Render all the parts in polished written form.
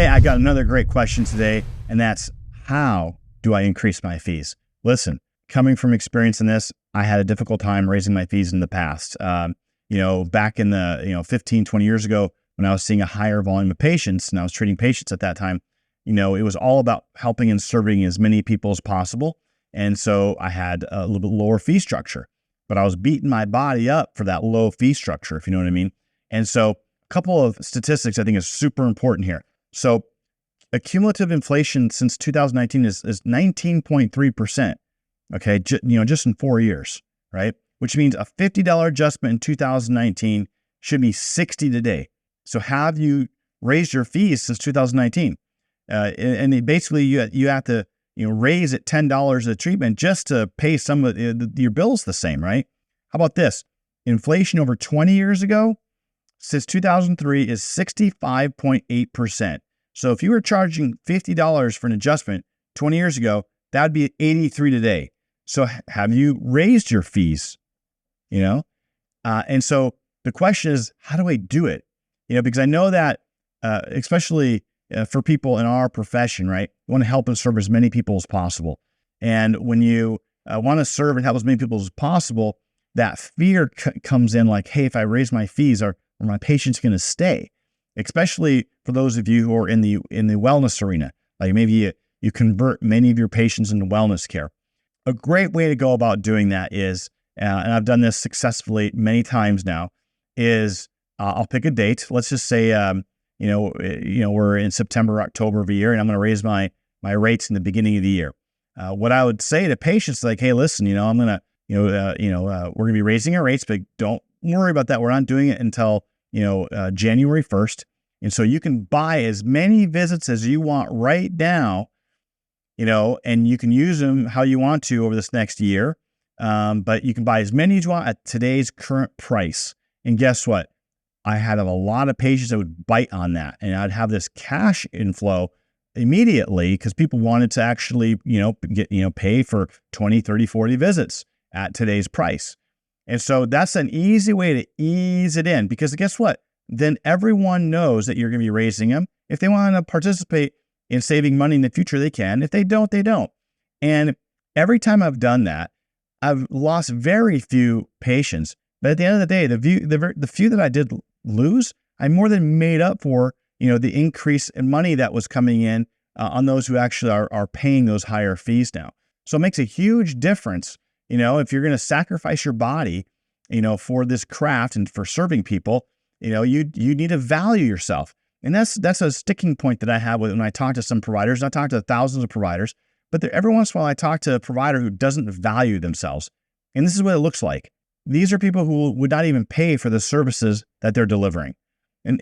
Hey, I got another great question today, and that's how do I increase my fees? Listen, coming from experience in this, I had a difficult time raising my fees in the past. Back in the, 15, 20 years ago, when I was seeing a higher volume of patients and I was treating patients at that time, it was all about helping and serving as many people as possible. And so I had a little bit lower fee structure, but I was beating my body up for that low fee structure, if you know what I mean. And so a couple of statistics I think is super important here. So cumulative inflation since 2019 is 19.3%. Okay, just in 4 years, right? Which means a $50 adjustment in 2019 should be $60 today. So have you raised your fees since 2019? Basically you have to raise it $10 a treatment just to pay some of your bills the same, right? How about this? Inflation over 20 years ago, since 2003, is 65.8%. So if you were charging $50 for an adjustment 20 years ago, that would be $83 today. So have you raised your fees? And so the question is, how do I do it? Because I know that, especially for people in our profession, right? You want to help and serve as many people as possible. And when you want to serve and help as many people as possible, that fear comes in like, hey, if I raise my fees, are my patients going to stay? Especially for those of you who are in the wellness arena, like maybe you convert many of your patients into wellness care. A great way to go about doing that is, and I've done this successfully many times now, is I'll pick a date. Let's just say, we're in September, October of a year, and I'm going to raise my rates in the beginning of the year. What I would say to patients is like, hey, listen, I'm going to, we're going to be raising our rates, but don't worry about that. We're not doing it until January 1st. And so you can buy as many visits as you want right now, and you can use them how you want to over this next year. But you can buy as many as you want at today's current price. And guess what? I had a lot of patients that would bite on that, and I'd have this cash inflow immediately because people wanted to actually, pay for 20, 30, 40 visits at today's price. And so that's an easy way to ease it in, because guess what? Then everyone knows that you're going to be raising them. If they want to participate in saving money in the future, they can. If they don't, they don't. And every time I've done that, I've lost very few patients. But at the end of the day, the few that I did lose, I more than made up for, the increase in money that was coming in on those who actually are paying those higher fees now. So it makes a huge difference. If you're going to sacrifice your body, for this craft and for serving people, you need to value yourself. And that's a sticking point that I have when I talk to some providers. I talk to thousands of providers, but every once in a while I talk to a provider who doesn't value themselves. And this is what it looks like. These are people who would not even pay for the services that they're delivering. And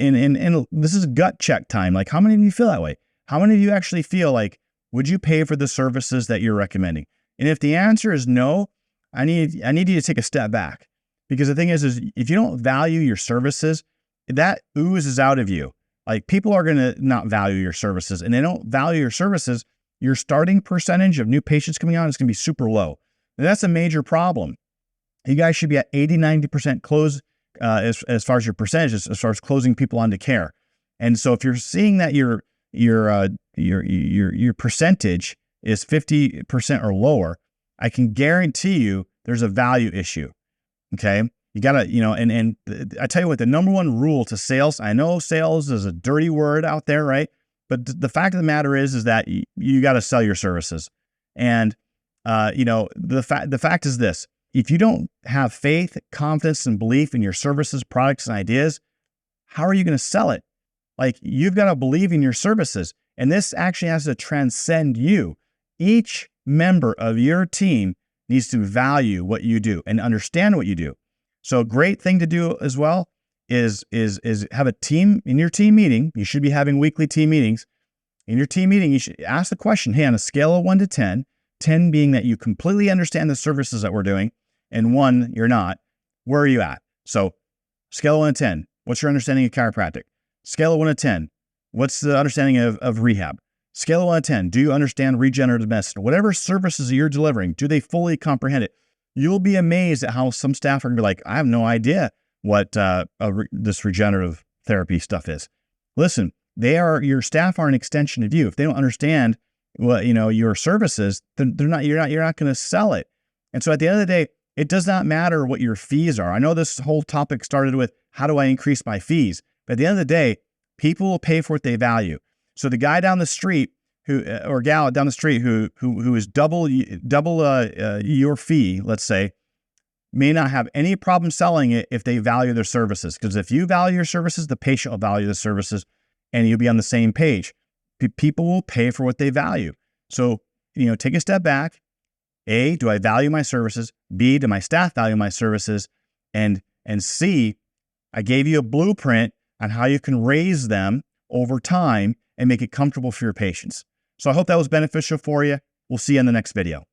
this is gut check time. Like, how many of you feel that way? How many of you actually feel like, would you pay for the services that you're recommending? And if the answer is no, I need you to take a step back. Because the thing is if you don't value your services, that oozes out of you. Like, people are going to not value your services, and they don't value your services. Your starting percentage of new patients coming on is going to be super low. And that's a major problem. You guys should be at 80, 90% close as far as your percentages, as far as closing people onto care. And so if you're seeing that your percentage is 50% or lower, I can guarantee you there's a value issue. Okay. You gotta, and I tell you what, the number one rule to sales, I know sales is a dirty word out there, right? But the fact of the matter is that you got to sell your services. And, the fact is this: if you don't have faith, confidence, and belief in your services, products, and ideas, how are you going to sell it? Like, you've got to believe in your services. And this actually has to transcend you. Each member of your team needs to value what you do and understand what you do. So a great thing to do as well is have a team in your team meeting. You should be having weekly team meetings. In your team meeting, you should ask the question, hey, on a scale of 1 to 10, 10 being that you completely understand the services that we're doing, and 1, you're not, where are you at? So scale of 1 to 10, what's your understanding of chiropractic? Scale of 1 to 10, what's the understanding of rehab? Scale of 1 to 10, do you understand regenerative medicine? Whatever services you're delivering, do they fully comprehend it? You'll be amazed at how some staff are going to be like, I have no idea what this regenerative therapy stuff is. Listen, Your staff are an extension of you. If they don't understand what, your services, then you're not going to sell it. And so at the end of the day, it does not matter what your fees are. I know this whole topic started with how do I increase my fees? But at the end of the day, people will pay for what they value. So the guy down the street or gal down the street who is double your fee, let's say, may not have any problem selling it if they value their services. Because if you value your services, the patient will value the services, and you'll be on the same page. People will pay for what they value. So, take a step back. A, do I value my services? B, do my staff value my services? And C, I gave you a blueprint on how you can raise them over time and make it comfortable for your patients. So I hope that was beneficial for you. We'll see you in the next video.